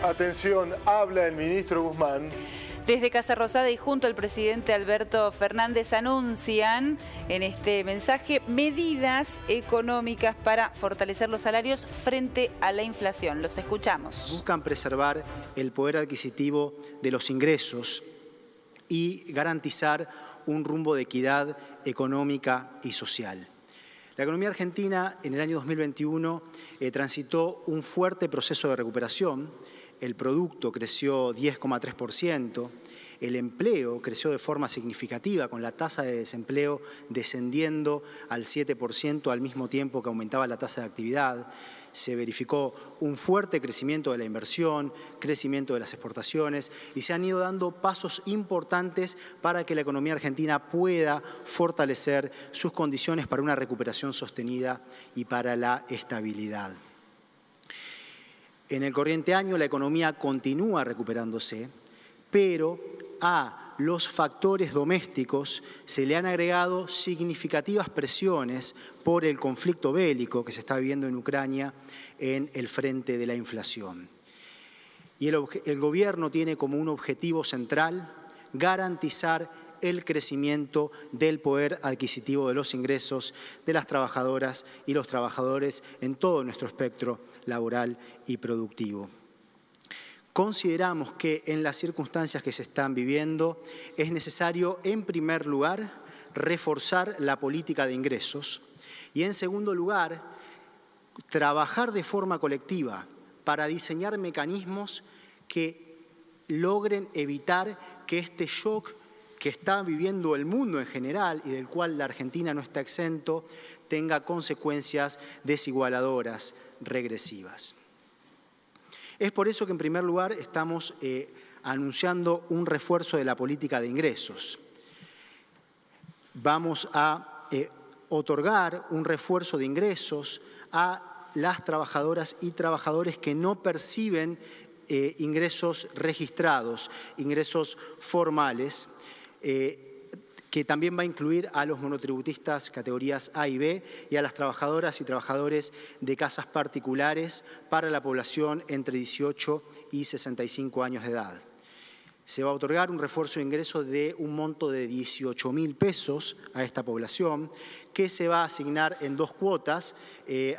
Atención, habla el ministro Guzmán. Desde Casa Rosada y junto al presidente Alberto Fernández anuncian en este mensaje medidas económicas para fortalecer los salarios frente a la inflación. Los escuchamos. Buscan preservar el poder adquisitivo de los ingresos y garantizar un rumbo de equidad económica y social. La economía argentina en el año 2021 transitó un fuerte proceso de recuperación. El producto creció 10,3%, el empleo creció de forma significativa, con la tasa de desempleo descendiendo al 7% al mismo tiempo que aumentaba la tasa de actividad. Se verificó un fuerte crecimiento de la inversión, crecimiento de las exportaciones y se han ido dando pasos importantes para que la economía argentina pueda fortalecer sus condiciones para una recuperación sostenida y para la estabilidad. En el corriente año la economía continúa recuperándose, pero a los factores domésticos se le han agregado significativas presiones por el conflicto bélico que se está viviendo en Ucrania en el frente de la inflación. Y el gobierno tiene como un objetivo central garantizar el crecimiento del poder adquisitivo de los ingresos de las trabajadoras y los trabajadores en todo nuestro espectro laboral y productivo. Consideramos que en las circunstancias que se están viviendo es necesario, en primer lugar, reforzar la política de ingresos y, en segundo lugar, trabajar de forma colectiva para diseñar mecanismos que logren evitar que este shock que está viviendo el mundo en general y del cual la Argentina no está exento, tenga consecuencias desigualadoras, regresivas. Es por eso que, en primer lugar, estamos anunciando un refuerzo de la política de ingresos. Vamos a otorgar un refuerzo de ingresos a las trabajadoras y trabajadores que no perciben ingresos registrados, ingresos formales, que también va a incluir a los monotributistas categorías A y B y a las trabajadoras y trabajadores de casas particulares para la población entre 18 y 65 años de edad. Se va a otorgar un refuerzo de ingreso de un monto de 18.000 pesos a esta población, que se va a asignar en dos cuotas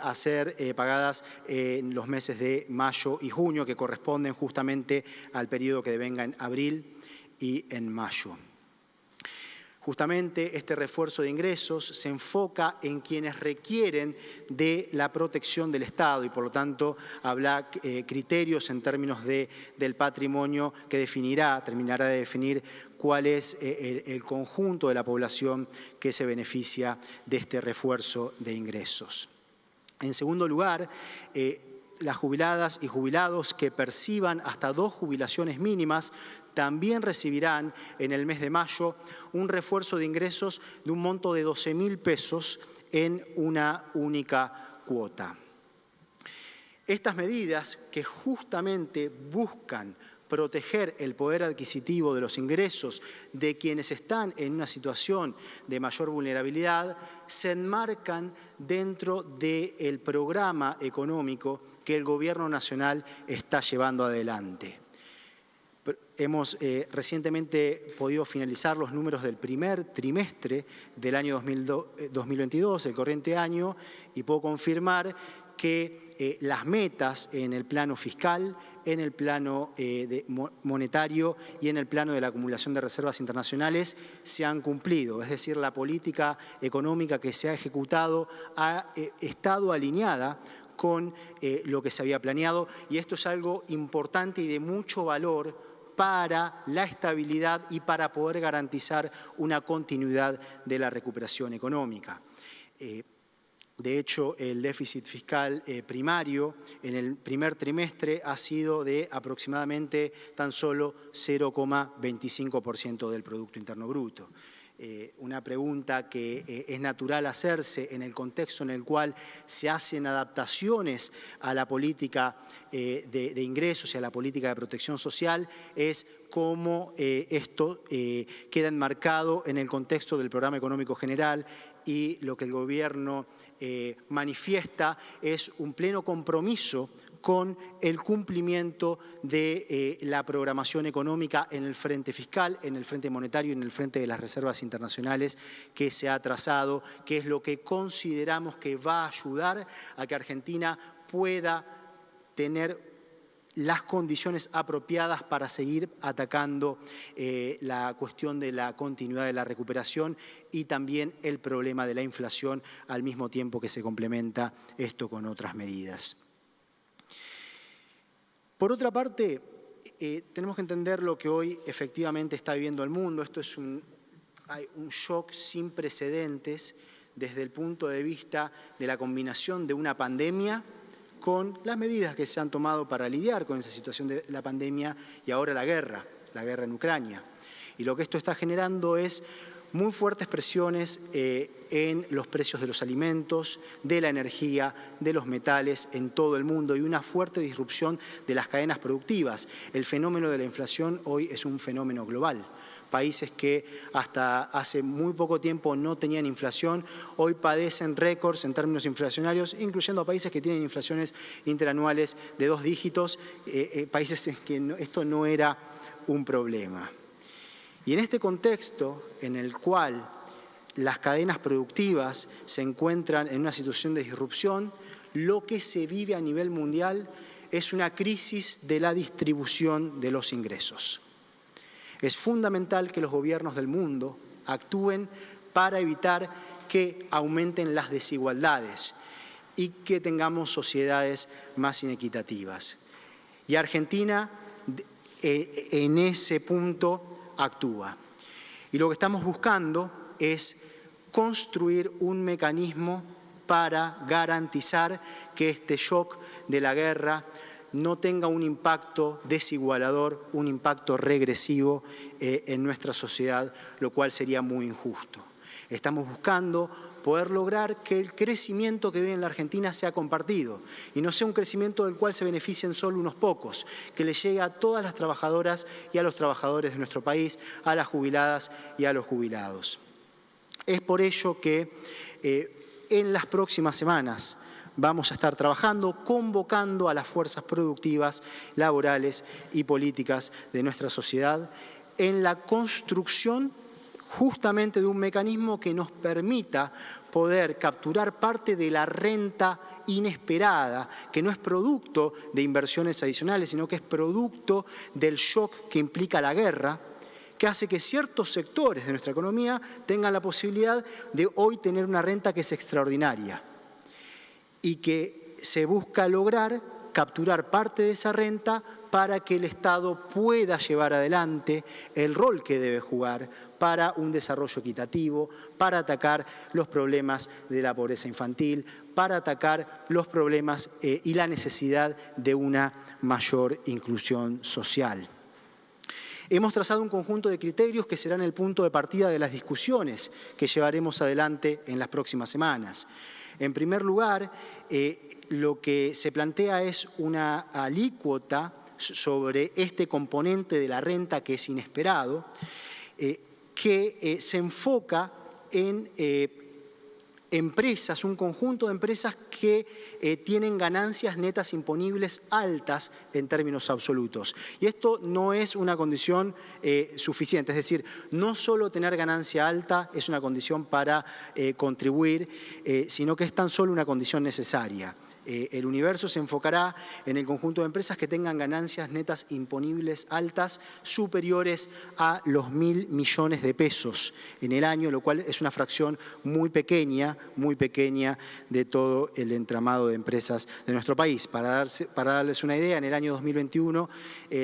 a ser pagadas en los meses de mayo y junio, que corresponden justamente al periodo que devenga en abril y en mayo. Justamente este refuerzo de ingresos se enfoca en quienes requieren de la protección del Estado y, por lo tanto, habrá criterios en términos del patrimonio que terminará de definir cuál es el conjunto de la población que se beneficia de este refuerzo de ingresos. En segundo lugar, las jubiladas y jubilados que perciban hasta 2 jubilaciones mínimas también recibirán en el mes de mayo un refuerzo de ingresos de un monto de 12.000 pesos en una única cuota. Estas medidas, que justamente buscan proteger el poder adquisitivo de los ingresos de quienes están en una situación de mayor vulnerabilidad, se enmarcan dentro del programa económico que el Gobierno Nacional está llevando adelante. Hemos recientemente podido finalizar los números del primer trimestre del año 2022, el corriente año, y puedo confirmar que las metas en el plano fiscal, en el plano monetario y en el plano de la acumulación de reservas internacionales se han cumplido. Es decir, la política económica que se ha ejecutado ha estado alineada con lo que se había planeado, y esto es algo importante y de mucho valor para la estabilidad y para poder garantizar una continuidad de la recuperación económica. De hecho, el déficit fiscal primario en el primer trimestre ha sido de aproximadamente tan solo 0,25% del Producto Interno Bruto. Una pregunta que es natural hacerse en el contexto en el cual se hacen adaptaciones a la política de ingresos y a la política de protección social es cómo esto queda enmarcado en el contexto del Programa Económico General, y lo que el Gobierno manifiesta es un pleno compromiso con el cumplimiento de la programación económica en el frente fiscal, en el frente monetario y en el frente de las reservas internacionales que se ha trazado, que es lo que consideramos que va a ayudar a que Argentina pueda tener las condiciones apropiadas para seguir atacando la cuestión de la continuidad de la recuperación y también el problema de la inflación, al mismo tiempo que se complementa esto con otras medidas. Por otra parte, tenemos que entender lo que hoy efectivamente está viviendo el mundo. Esto es hay un shock sin precedentes desde el punto de vista de la combinación de una pandemia con las medidas que se han tomado para lidiar con esa situación de la pandemia y ahora la guerra en Ucrania. Y lo que esto está generando es muy fuertes presiones en los precios de los alimentos, de la energía, de los metales en todo el mundo y una fuerte disrupción de las cadenas productivas. El fenómeno de la inflación hoy es un fenómeno global. Países que hasta hace muy poco tiempo no tenían inflación, hoy padecen récords en términos inflacionarios, incluyendo a países que tienen inflaciones interanuales de 2 dígitos, países en que esto no era un problema. Y en este contexto en el cual las cadenas productivas se encuentran en una situación de disrupción, lo que se vive a nivel mundial es una crisis de la distribución de los ingresos. Es fundamental que los gobiernos del mundo actúen para evitar que aumenten las desigualdades y que tengamos sociedades más inequitativas. Y Argentina en ese punto actúa. Y lo que estamos buscando es construir un mecanismo para garantizar que este shock de la guerra no tenga un impacto desigualador, un impacto regresivo en nuestra sociedad, lo cual sería muy injusto. Estamos buscando poder lograr que el crecimiento que vive en la Argentina sea compartido y no sea un crecimiento del cual se beneficien solo unos pocos, que le llegue a todas las trabajadoras y a los trabajadores de nuestro país, a las jubiladas y a los jubilados. Es por ello que en las próximas semanas vamos a estar trabajando, convocando a las fuerzas productivas, laborales y políticas de nuestra sociedad en la construcción justamente de un mecanismo que nos permita poder capturar parte de la renta inesperada, que no es producto de inversiones adicionales, sino que es producto del shock que implica la guerra, que hace que ciertos sectores de nuestra economía tengan la posibilidad de hoy tener una renta que es extraordinaria y que se busca lograr capturar parte de esa renta para que el Estado pueda llevar adelante el rol que debe jugar para un desarrollo equitativo, para atacar los problemas de la pobreza infantil, para atacar los problemas y la necesidad de una mayor inclusión social. Hemos trazado un conjunto de criterios que serán el punto de partida de las discusiones que llevaremos adelante en las próximas semanas. En primer lugar, lo que se plantea es una alícuota sobre este componente de la renta que es inesperado, que se enfoca en empresas, un conjunto de empresas que tienen ganancias netas imponibles altas en términos absolutos. Y esto no es una condición suficiente, es decir, no solo tener ganancia alta es una condición para contribuir, sino que es tan solo una condición necesaria. El universo se enfocará en el conjunto de empresas que tengan ganancias netas imponibles altas superiores a los 1.000 millones de pesos en el año, lo cual es una fracción muy pequeña de todo el entramado de empresas de nuestro país. Para darles una idea, en el año 2021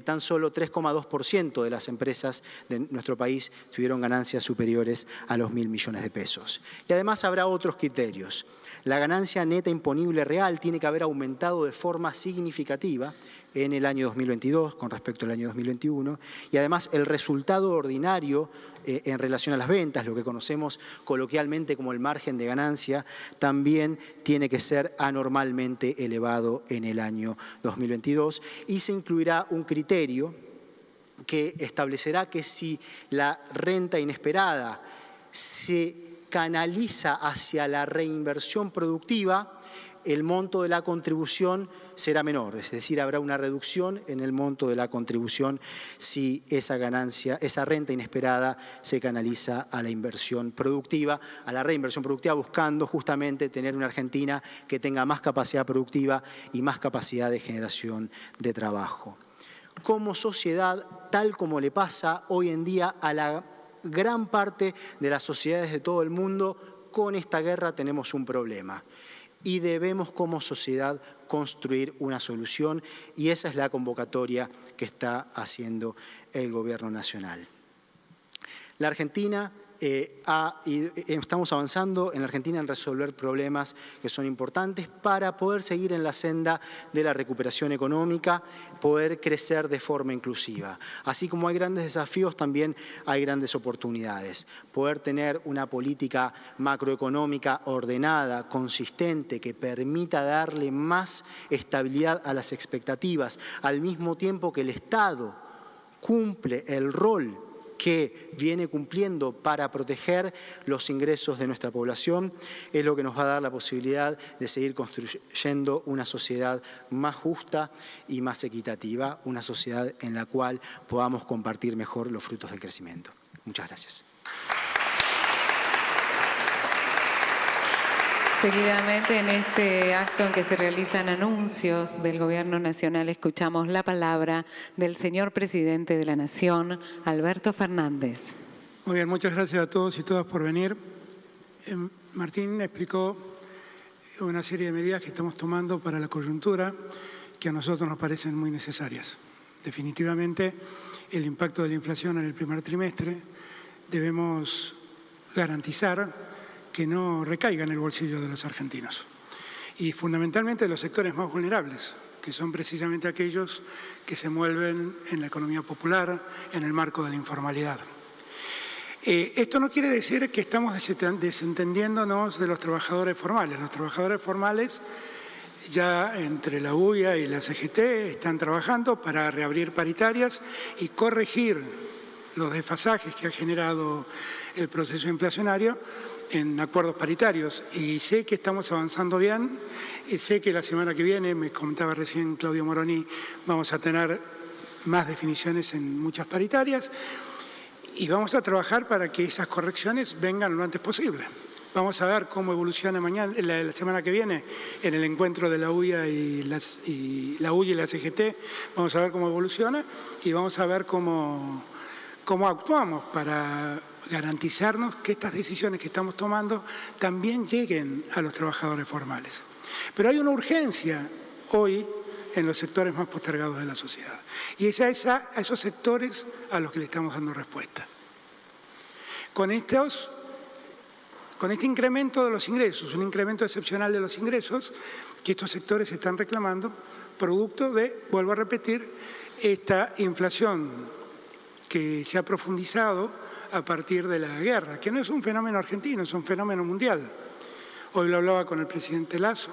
tan solo 3,2% de las empresas de nuestro país tuvieron ganancias superiores a los 1.000 millones de pesos. Y además habrá otros criterios. La ganancia neta imponible real tiene que haber aumentado de forma significativa en el año 2022 con respecto al año 2021 y además el resultado ordinario en relación a las ventas, lo que conocemos coloquialmente como el margen de ganancia, también tiene que ser anormalmente elevado en el año 2022 y se incluirá un criterio que establecerá que si la renta inesperada se canaliza hacia la reinversión productiva, el monto de la contribución será menor, es decir, habrá una reducción en el monto de la contribución si esa ganancia, esa renta inesperada se canaliza a la inversión productiva, a la reinversión productiva, buscando justamente tener una Argentina que tenga más capacidad productiva y más capacidad de generación de trabajo. Como sociedad, tal como le pasa hoy en día a la gran parte de las sociedades de todo el mundo, con esta guerra tenemos un problema. Y debemos como sociedad construir una solución, y esa es la convocatoria que está haciendo el Gobierno Nacional. La Argentina estamos avanzando en la Argentina en resolver problemas que son importantes para poder seguir en la senda de la recuperación económica, poder crecer de forma inclusiva. Así como hay grandes desafíos, también hay grandes oportunidades. Poder tener una política macroeconómica ordenada, consistente, que permita darle más estabilidad a las expectativas, al mismo tiempo que el Estado cumple el rol que viene cumpliendo para proteger los ingresos de nuestra población, es lo que nos va a dar la posibilidad de seguir construyendo una sociedad más justa y más equitativa, una sociedad en la cual podamos compartir mejor los frutos del crecimiento. Muchas gracias. Seguidamente, en este acto en que se realizan anuncios del Gobierno Nacional, escuchamos la palabra del señor Presidente de la Nación, Alberto Fernández. Muy bien, muchas gracias a todos y todas por venir. Martín explicó una serie de medidas que estamos tomando para la coyuntura que a nosotros nos parecen muy necesarias. Definitivamente, el impacto de la inflación en el primer trimestre debemos garantizar que no recaiga en el bolsillo de los argentinos. Y fundamentalmente de los sectores más vulnerables, que son precisamente aquellos que se mueven en la economía popular, en el marco de la informalidad. Esto no quiere decir que estamos desentendiéndonos de los trabajadores formales. Los trabajadores formales, ya entre la UIA y la CGT, están trabajando para reabrir paritarias y corregir los desfasajes que ha generado el proceso inflacionario en acuerdos paritarios, y sé que estamos avanzando bien, y sé que la semana que viene, me comentaba recién Claudio Moroni, vamos a tener más definiciones en muchas paritarias y vamos a trabajar para que esas correcciones vengan lo antes posible. Vamos a ver cómo evoluciona mañana, la semana que viene, en el encuentro de la UIA y la CGT, vamos a ver cómo evoluciona y vamos a ver cómo actuamos para garantizarnos que estas decisiones que estamos tomando también lleguen a los trabajadores formales. Pero hay una urgencia hoy en los sectores más postergados de la sociedad, y es a esos sectores a los que le estamos dando respuesta. Con este incremento de los ingresos, un incremento excepcional de los ingresos que estos sectores están reclamando, producto de, vuelvo a repetir, esta inflación que se ha profundizado a partir de la guerra, que no es un fenómeno argentino, es un fenómeno mundial. Hoy lo hablaba con el presidente Lasso,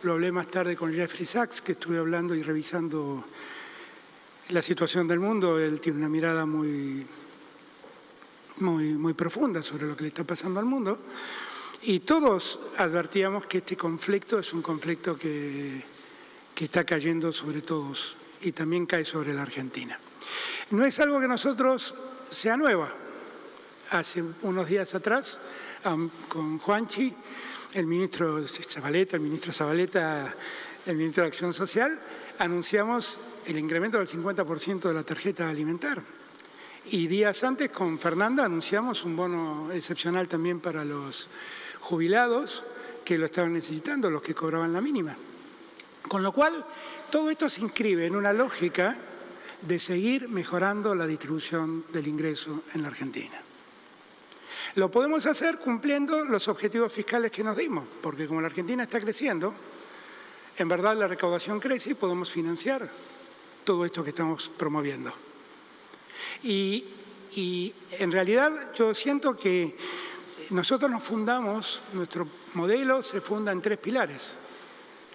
lo hablé más tarde con Jeffrey Sachs, que estuve hablando y revisando la situación del mundo. Él tiene una mirada muy profunda sobre lo que le está pasando al mundo. Y todos advertíamos que este conflicto es un conflicto que está cayendo sobre todos y también cae sobre la Argentina. No es algo que nosotros sea nueva. Hace unos días atrás, con Juanchi, el ministro Zabaleta, el ministro de Acción Social, anunciamos el incremento del 50% de la tarjeta alimentar. Y días antes, con Fernanda, anunciamos un bono excepcional también para los jubilados que lo estaban necesitando, los que cobraban la mínima. Con lo cual, todo esto se inscribe en una lógica de seguir mejorando la distribución del ingreso en la Argentina. Lo podemos hacer cumpliendo los objetivos fiscales que nos dimos, porque como la Argentina está creciendo, en verdad la recaudación crece y podemos financiar todo esto que estamos promoviendo. Y en realidad yo siento que nosotros nuestro modelo se funda en 3 pilares.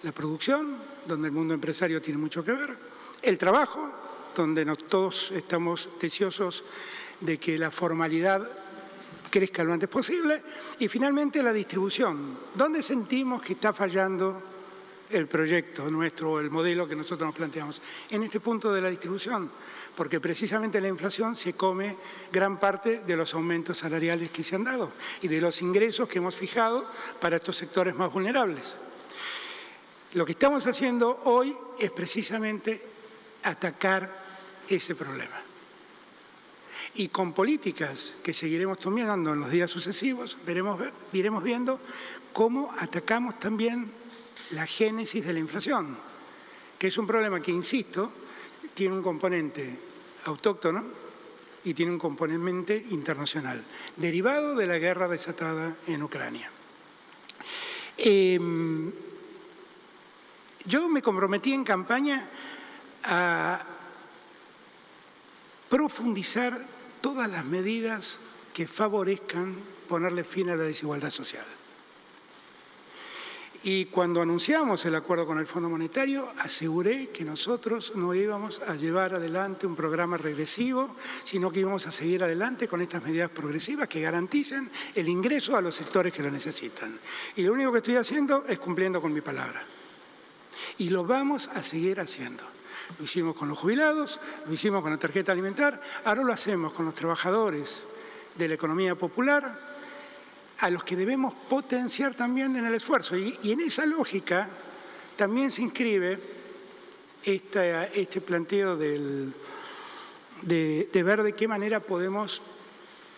La producción, donde el mundo empresario tiene mucho que ver, el trabajo, donde todos estamos deseosos de que la formalidad crezca lo antes posible, y finalmente la distribución, donde sentimos que está fallando el proyecto nuestro, el modelo que nosotros nos planteamos, en este punto de la distribución, porque precisamente la inflación se come gran parte de los aumentos salariales que se han dado y de los ingresos que hemos fijado para estos sectores más vulnerables. Lo que estamos haciendo hoy es precisamente atacar ese problema. Y con políticas que seguiremos tomando en los días sucesivos, iremos viendo cómo atacamos también la génesis de la inflación, que es un problema que, insisto, tiene un componente autóctono y tiene un componente internacional, derivado de la guerra desatada en Ucrania. Yo me comprometí en campaña a profundizar todas las medidas que favorezcan ponerle fin a la desigualdad social. Y cuando anunciamos el acuerdo con el Fondo Monetario, aseguré que nosotros no íbamos a llevar adelante un programa regresivo, sino que íbamos a seguir adelante con estas medidas progresivas que garanticen el ingreso a los sectores que lo necesitan. Y lo único que estoy haciendo es cumpliendo con mi palabra. Y lo vamos a seguir haciendo. Lo hicimos con los jubilados, lo hicimos con la tarjeta alimentar, ahora lo hacemos con los trabajadores de la economía popular, a los que debemos potenciar también en el esfuerzo. Y en esa lógica también se inscribe este planteo de ver de qué manera podemos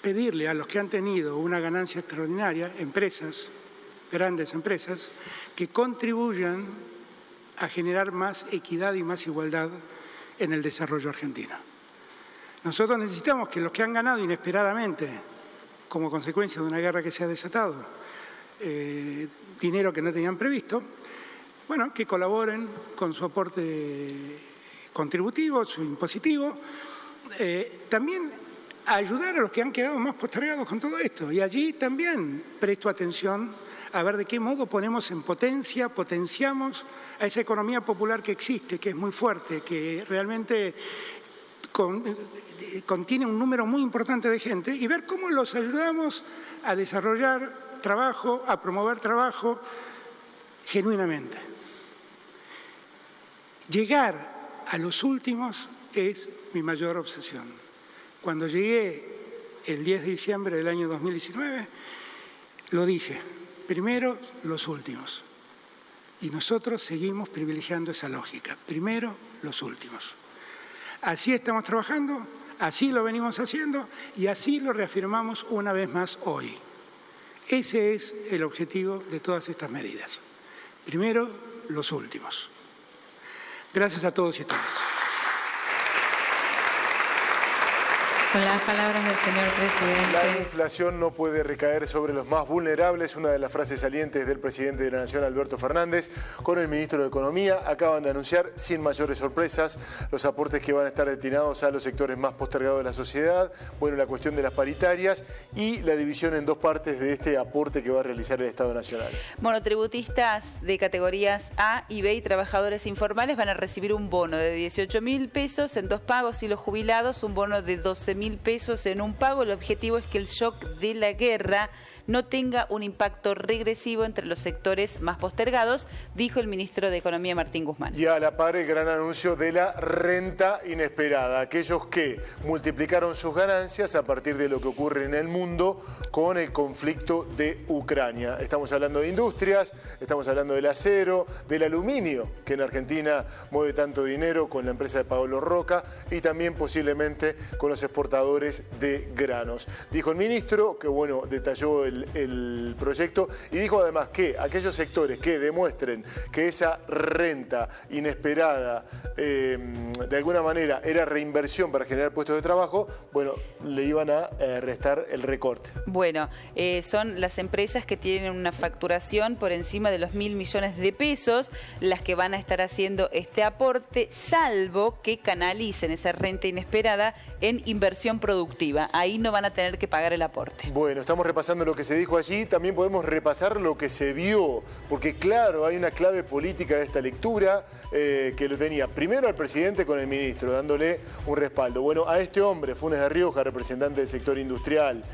pedirle a los que han tenido una ganancia extraordinaria, empresas, grandes empresas, que contribuyan a generar más equidad y más igualdad en el desarrollo argentino. Nosotros necesitamos que los que han ganado inesperadamente, como consecuencia de una guerra que se ha desatado, dinero que no tenían previsto, bueno, que colaboren con su aporte contributivo, su impositivo, también a ayudar a los que han quedado más postergados con todo esto. Y allí también presto atención a ver de qué modo ponemos en potenciamos a esa economía popular que existe, que es muy fuerte, que realmente contiene un número muy importante de gente, y ver cómo los ayudamos a desarrollar trabajo, a promover trabajo genuinamente. Llegar a los últimos es mi mayor obsesión. Cuando llegué el 10 de diciembre del año 2019, lo dije, primero los últimos. Y nosotros seguimos privilegiando esa lógica, primero los últimos. Así estamos trabajando, así lo venimos haciendo y así lo reafirmamos una vez más hoy. Ese es el objetivo de todas estas medidas. Primero, los últimos. Gracias a todos y todas. Con las palabras del señor presidente. La inflación no puede recaer sobre los más vulnerables, una de las frases salientes del presidente de la Nación, Alberto Fernández, con el ministro de Economía. Acaban de anunciar, sin mayores sorpresas, los aportes que van a estar destinados a los sectores más postergados de la sociedad, bueno, la cuestión de las paritarias y la división en dos partes de este aporte que va a realizar el Estado Nacional. Monotributistas de categorías A y B y trabajadores informales van a recibir un bono de 18.000 pesos en 2 pagos y los jubilados un bono de 12.000 pesos en un pago. El objetivo es que el shock de la guerra no tenga un impacto regresivo entre los sectores más postergados, dijo el ministro de Economía, Martín Guzmán. Y a la par el gran anuncio de la renta inesperada. Aquellos que multiplicaron sus ganancias a partir de lo que ocurre en el mundo con el conflicto de Ucrania. Estamos hablando de industrias, estamos hablando del acero, del aluminio, que en Argentina mueve tanto dinero con la empresa de Pablo Roca y también posiblemente con los exportadores de granos. Dijo el ministro que, bueno, detalló el proyecto y dijo además que aquellos sectores que demuestren que esa renta inesperada de alguna manera era reinversión para generar puestos de trabajo, bueno, le iban a restar el recorte. Bueno, son las empresas que tienen una facturación por encima de los 1.000 millones de pesos las que van a estar haciendo este aporte, salvo que canalicen esa renta inesperada en inversión productiva. Ahí no van a tener que pagar el aporte. Bueno, estamos repasando lo que se dijo allí, también podemos repasar lo que se vio, porque claro, hay una clave política de esta lectura que lo tenía primero al presidente con el ministro, dándole un respaldo. Bueno, a este hombre, Funes de Rioja, representante del sector industrial,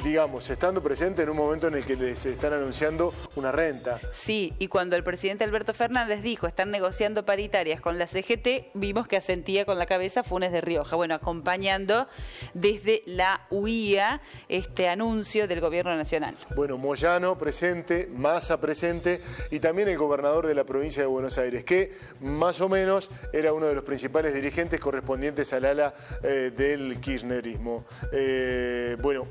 digamos, estando presente en un momento en el que les están anunciando una renta. Sí, y cuando el presidente Alberto Fernández dijo están negociando paritarias con la CGT, vimos que asentía con la cabeza Funes de Rioja, bueno, acompañando desde la UIA este anuncio del gobierno nacional. Bueno, Moyano presente, Massa presente y también el gobernador de la provincia de Buenos Aires, que más o menos era uno de los principales dirigentes correspondientes al ala del kirchnerismo. Bueno,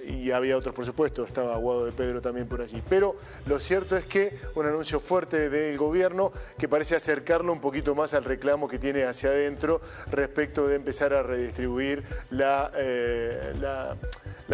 y había otros, por supuesto, estaba Guado de Pedro también por allí. Pero lo cierto es que un anuncio fuerte del gobierno que parece acercarlo un poquito más al reclamo que tiene hacia adentro respecto de empezar a redistribuir la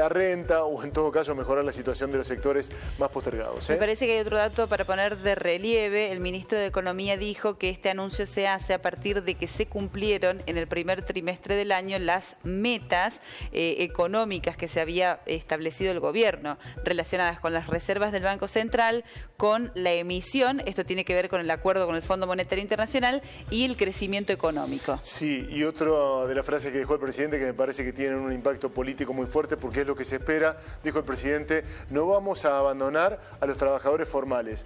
renta o en todo caso mejorar la situación de los sectores más postergados. Me parece que hay otro dato para poner de relieve. El ministro de Economía dijo que este anuncio se hace a partir de que se cumplieron en el primer trimestre del año las metas económicas que se había establecido el gobierno relacionadas con las reservas del Banco Central, con la emisión, esto tiene que ver con el acuerdo con el Fondo Monetario Internacional y el crecimiento económico. Sí, y otra de las frases que dejó el presidente que me parece que tienen un impacto político muy fuerte porque es lo que se espera, dijo el presidente, no vamos a abandonar a los trabajadores formales.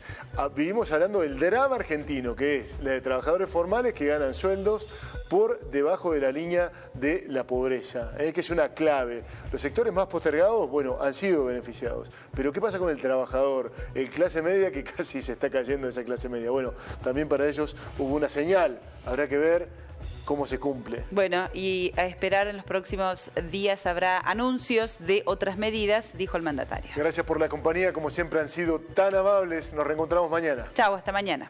Vivimos hablando del drama argentino, que es la de trabajadores formales que ganan sueldos por debajo de la línea de la pobreza, que es una clave. Los sectores más postergados, bueno, han sido beneficiados. Pero ¿qué pasa con el trabajador, el clase media que casi se está cayendo esa clase media? Bueno, también para ellos hubo una señal, habrá que ver cómo se cumple. Bueno, y a esperar en los próximos días habrá anuncios de otras medidas, dijo el mandatario. Gracias por la compañía, como siempre han sido tan amables. Nos reencontramos mañana. Chau, hasta mañana.